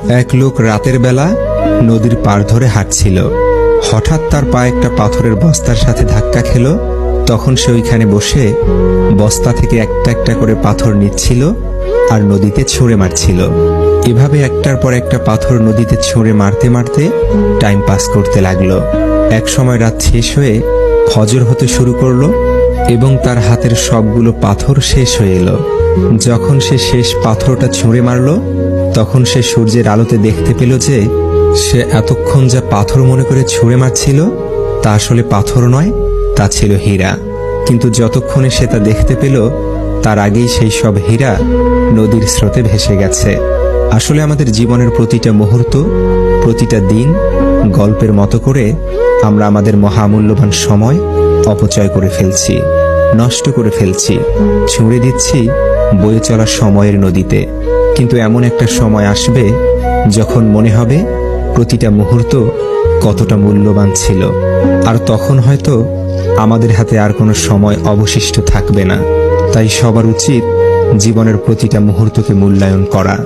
এক লোক রাতের বেলা নদীর পাড় ধরে হাঁটছিল। হঠাৎ তার পা একটা পাথরের বস্তার সাথে ধাক্কা খেল। তখন সে ওইখানে বসে বস্তা থেকে একটা একটা করে পাথর নিচ্ছিল আর নদীতে ছুঁড়ে মারছিল। এভাবে একটার পর একটা পাথর নদীতে ছুঁড়ে মারতে মারতে টাইম পাস করতে লাগলো। এক সময় রাত শেষ হয়ে ফজর হতে শুরু করলো এবং তার হাতের সবগুলো পাথর শেষ হয়ে এলো। যখন সে শেষ পাথরটা ছুঁড়ে মারল, তখন সে সূর্যের আলোতে দেখতে পেল যে সে এতক্ষণ যা পাথর মনে করে ছুঁড়ে মারছিল তা আসলে পাথর নয়, তা ছিল হীরা। কিন্তু যতক্ষণে সে তা দেখতে পেল তার আগেই সেই সব হীরা নদীর স্রোতে ভেসে গেছে। আসলে আমাদের জীবনের প্রতিটা মুহূর্ত, প্রতিটা দিন গল্পের মতো করে আমরা আমাদের মহামূল্যবান সময় অপচয় করে ফেলছি, নষ্ট করে ফেলছি, ছুঁড়ে দিচ্ছি বয়ে চলা সময়ের নদীতে। কিন্তু এমন একটা সময় আসবে যখন মনে হবে প্রতিটা মুহূর্ত কতটা মূল্যবান ছিল, আর তখন হয়তো আমাদের হাতে আর কোনো সময় অবশিষ্ট থাকবে না। তাই সবার উচিত জীবনের প্রতিটা মুহূর্তকে মূল্যায়ন করা।